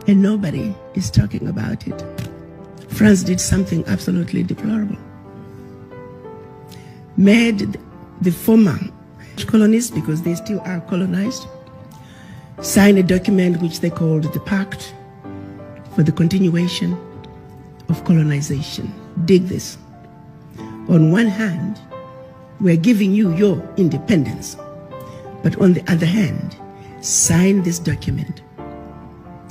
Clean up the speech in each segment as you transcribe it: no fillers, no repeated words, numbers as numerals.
and nobody is talking about it. France did something absolutely deplorable. Made the former colonies, because they still are colonized, sign a document which they called the Pact for the Continuation of Colonization. Dig this. On one hand, we're giving you your independence, but on the other hand, sign this document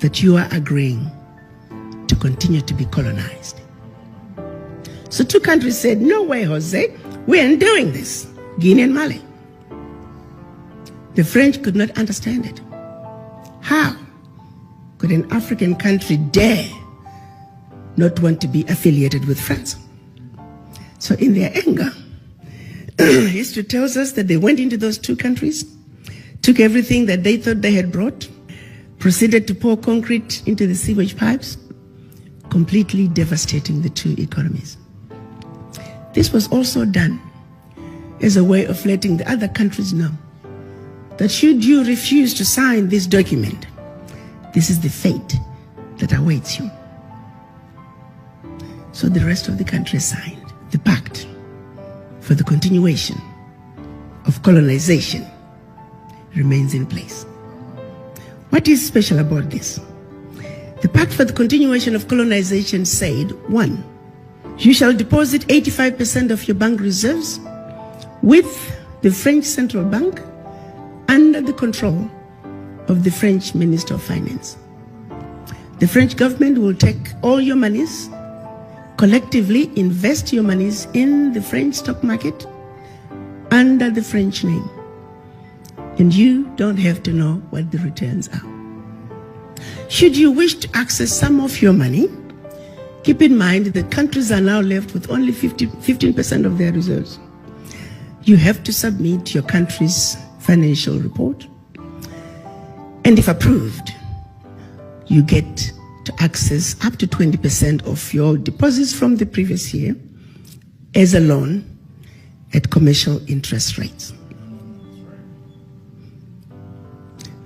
that you are agreeing to continue to be colonized. So two countries said, no way, Jose, we aren't doing this. Guinea and Mali. The French could not understand it. How could an African country dare not want to be affiliated with France? So in their anger, history tells us that they went into those two countries, took everything that they thought they had brought, proceeded to pour concrete into the sewage pipes, completely devastating the two economies. This was also done as a way of letting the other countries know that should you refuse to sign this document, this is the fate that awaits you. So the rest of the countries signed. The Pact for the Continuation of Colonization remains in place. What is special about this? The Pact for the Continuation of Colonization said, 1, you shall deposit 85% of your bank reserves with the French Central Bank under the control of the French Minister of Finance. The French government will take all your monies, collectively invest your monies in the French stock market under the French name. And you don't have to know what the returns are. Should you wish to access some of your money, keep in mind that countries are now left with only 15% of their reserves. You have to submit your country's financial report. And if approved, you get to access up to 20% of your deposits from the previous year as a loan at commercial interest rates.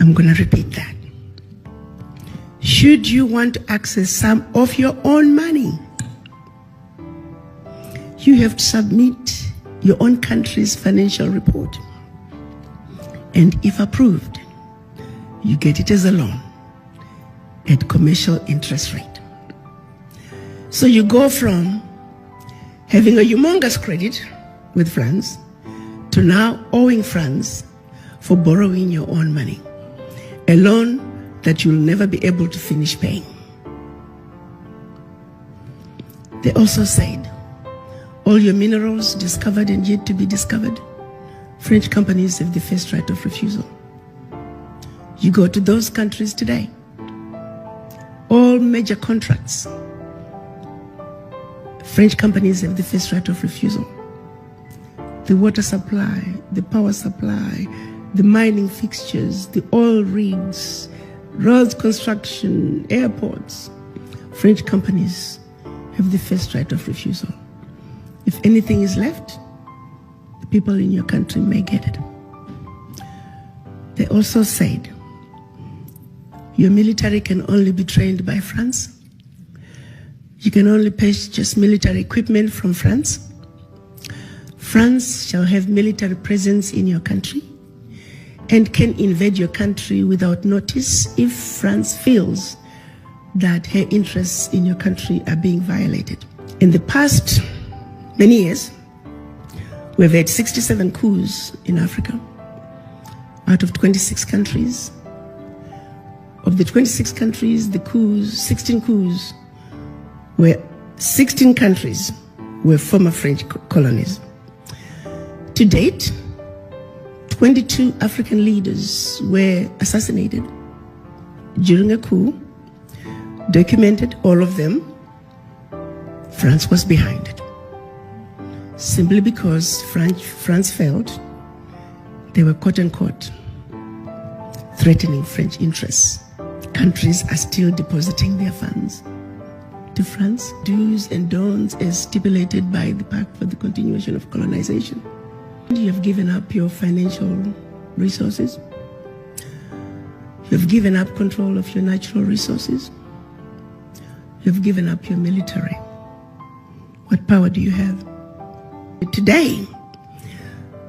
I'm going to repeat that. Should you want to access some of your own money, you have to submit your own country's financial report. And if approved, you get it as a loan at commercial interest rate. So you go from having a humongous credit with France to now owing France for borrowing your own money, a loan that you'll never be able to finish paying. They also said, all your minerals discovered and yet to be discovered, French companies have the first right of refusal. You go to those countries today, all major contracts, French companies have the first right of refusal. The water supply, the power supply, the mining fixtures, the oil rigs, roads construction, airports, French companies have the first right of refusal. If anything is left, the people in your country may get it. They also said, your military can only be trained by France. You can only purchase military equipment from France. France shall have military presence in your country and can invade your country without notice if France feels that her interests in your country are being violated. In the past many years, we've had 67 coups in Africa out of 26 countries. Of the 26 countries, the coups, 16 coups, 16 countries were former French colonies. To date, 22 African leaders were assassinated during a coup, documented all of them. France was behind it, simply because France felt they were quote-unquote threatening French interests. Countries are still depositing their funds to France, do's and don'ts as stipulated by the Pact for the Continuation of Colonization. You have given up your financial resources. You've given up control of your natural resources. You've given up your military. What power do you have? Today,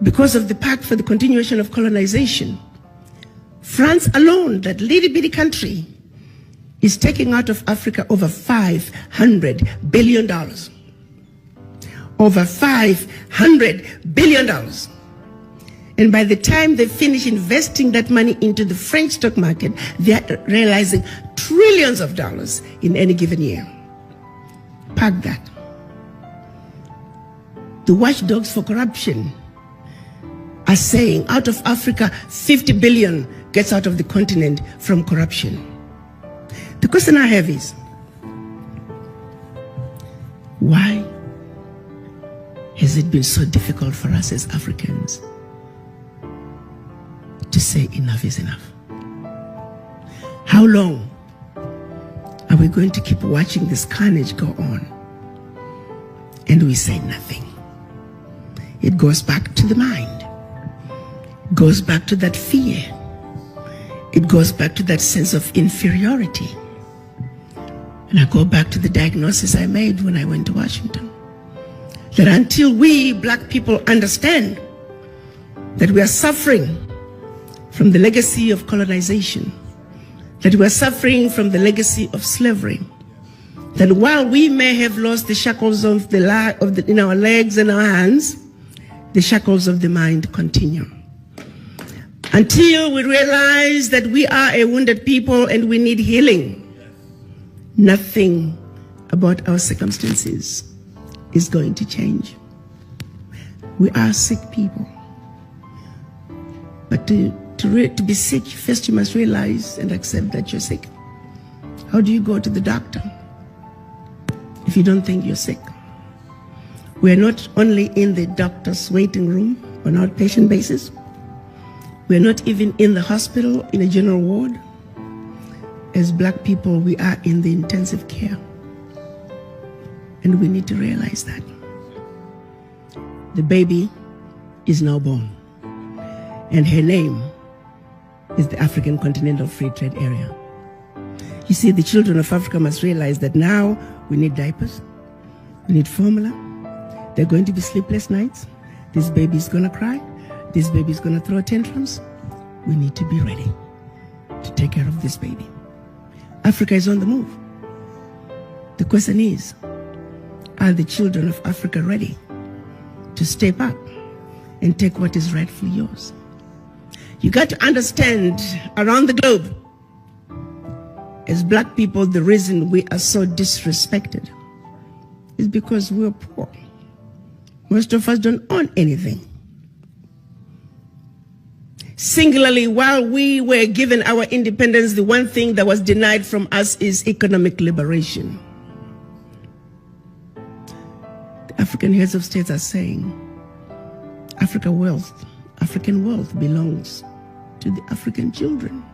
because of the Pact for the Continuation of Colonization, France alone, that little bitty country, is taking out of Africa over $500 billion. Over $500 billion. And by the time they finish investing that money into the French stock market, they're realizing trillions of dollars in any given year. Pack that. The watchdogs for corruption are saying out of Africa, 50 billion gets out of the continent from corruption. The question I have is, why has it been so difficult for us as Africans to say enough is enough? How long are we going to keep watching this carnage go on and we say nothing? It goes back to the mind. It goes back to that fear. It goes back to that sense of inferiority. And I go back to the diagnosis I made when I went to Washington. That until we black people understand that we are suffering from the legacy of colonization, that we are suffering from the legacy of slavery, that while we may have lost the shackles of in our legs and our hands, the shackles of the mind continue. Until we realize that we are a wounded people and we need healing, nothing about our circumstances is going to change. We are sick people. But to be sick, first you must realize and accept that you're sick. How do you go to the doctor if you don't think you're sick? We're not only in the doctor's waiting room on an outpatient basis. We're not even in the hospital in a general ward. As black people, we are in the intensive care. And we need to realize that. The baby is now born. And her name is the African Continental Free Trade Area. You see, the children of Africa must realize that now we need diapers, we need formula, there are going to be sleepless nights, this baby is going to cry, this baby is going to throw tantrums. We need to be ready to take care of this baby. Africa is on the move. The question is, are the children of Africa ready to step up and take what is rightfully yours? You got to understand, around the globe, as black people, the reason we are so disrespected is because we're poor. Most of us don't own anything. Singularly, while we were given our independence, the one thing that was denied from us is economic liberation. The African heads of states are saying, African wealth belongs to the African children.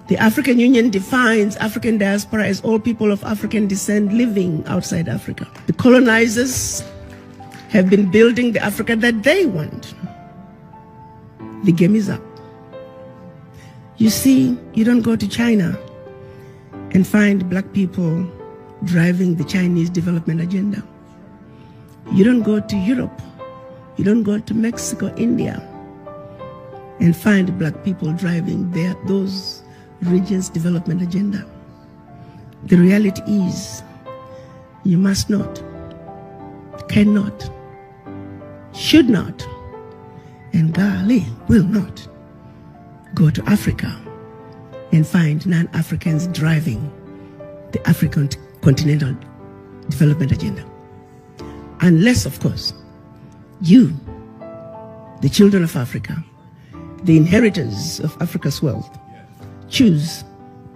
The African Union defines African diaspora as all people of African descent living outside Africa. The colonizers have been building the Africa that they want. The game is up. You see, you don't go to China and find black people driving the Chinese development agenda. You don't go to Europe, you don't go to Mexico, India, and find black people driving those regions' development agenda. The reality is, you must not, cannot, should not, and golly, will not go to Africa and find non-Africans driving the African continental development agenda. Unless, of course, you, the children of Africa, the inheritors of Africa's wealth, choose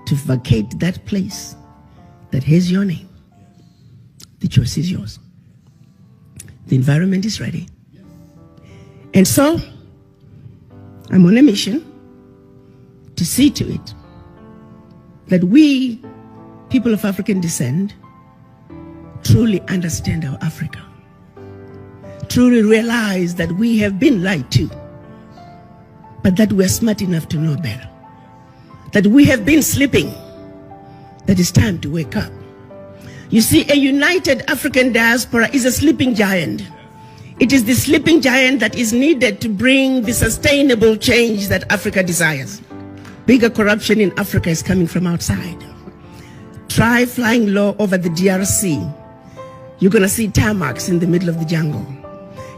to vacate that place that has your name. The choice is yours. The environment is ready. And so, I'm on a mission to see to it that we, people of African descent, truly understand our Africa, truly realize that we have been lied to, but that we're smart enough to know better. that we have been sleeping, that it's time to wake up. You see, a united African diaspora is a sleeping giant. It is the sleeping giant that is needed to bring the sustainable change that Africa desires. Bigger corruption in Africa is coming from outside. Try flying low over the DRC. You're going to see tarmacs in the middle of the jungle.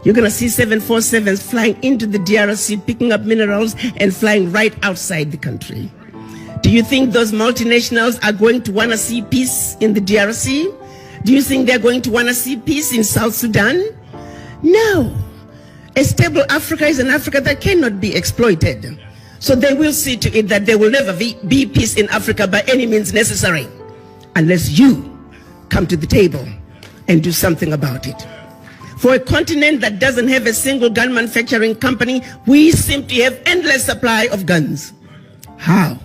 You're going to see 747s flying into the DRC, picking up minerals and flying right outside the country. Do you think those multinationals are going to want to see peace in the DRC? Do you think they're going to want to see peace in South Sudan? No. A stable Africa is an Africa that cannot be exploited. So they will see to it that there will never be peace in Africa by any means necessary, unless you come to the table and do something about it. For a continent that doesn't have a single gun manufacturing company, we simply have endless supply of guns. How?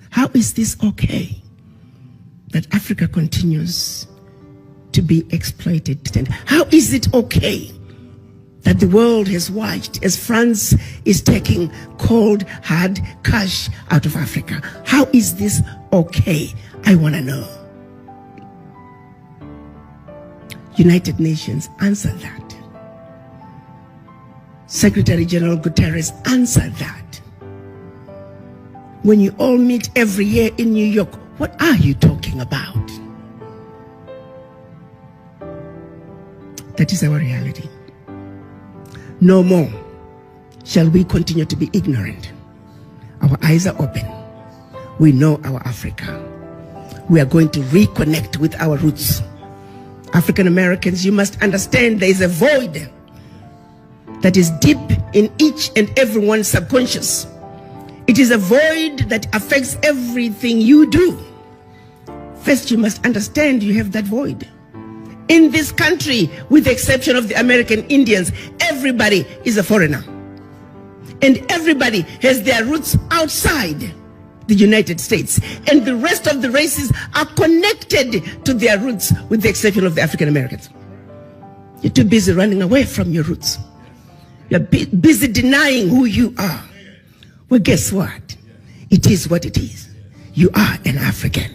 How is this okay that Africa continues to be exploited? And how is it okay that the world has watched as France is taking cold, hard cash out of Africa? How is this okay? I want to know. United Nations, answer that. Secretary General Guterres, answer that. When you all meet every year in New York, what are you talking about? That is our reality. No more shall we continue to be ignorant. Our eyes are open. We know our Africa. We are going to reconnect with our roots. African Americans, you must understand there is a void that is deep in each and everyone's subconscious. It is a void that affects everything you do. First, you must understand you have that void. In this country, with the exception of the American Indians, everybody is a foreigner. And everybody has their roots outside the United States. And the rest of the races are connected to their roots, with the exception of the African Americans. You're too busy running away from your roots. You're busy denying who you are. Well, guess what? It is what it is. You are an African,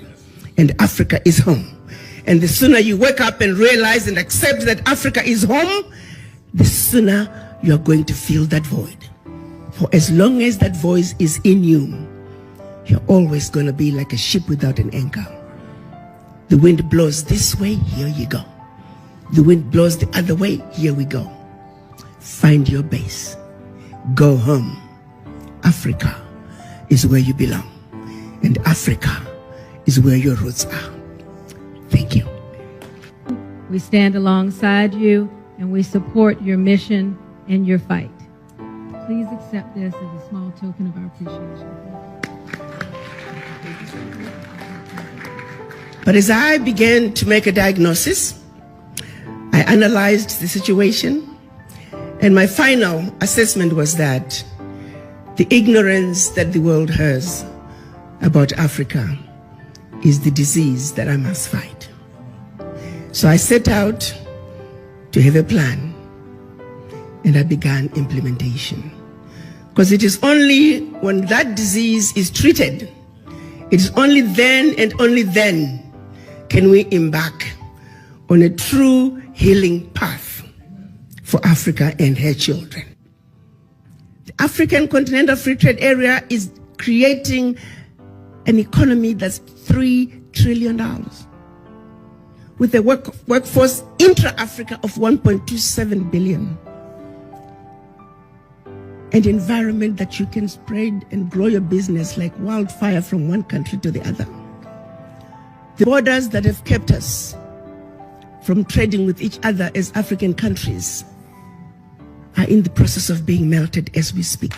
and Africa is home. And the sooner you wake up and realize and accept that Africa is home, the sooner you are going to fill that void. For as long as that voice is in you, you're always going to be like a ship without an anchor. The wind blows this way, here you go. The wind blows the other way, here we go. Find your base. Go home. Africa is where you belong. And Africa is where your roots are. Thank you. We stand alongside you and we support your mission and your fight. Please accept this as a small token of our appreciation. But as I began to make a diagnosis, I analyzed the situation, and my final assessment was that the ignorance that the world has about Africa is the disease that I must fight. So I set out to have a plan, and I began implementation. Because it is only when that disease is treated, it is only then and only then can we embark on a true healing path for Africa and her children. The African Continental Free Trade Area is creating an economy that's $3 trillion with a workforce intra-Africa of 1.27 billion. An environment that you can spread and grow your business like wildfire from one country to the other. The borders that have kept us from trading with each other as African countries are in the process of being melted as we speak.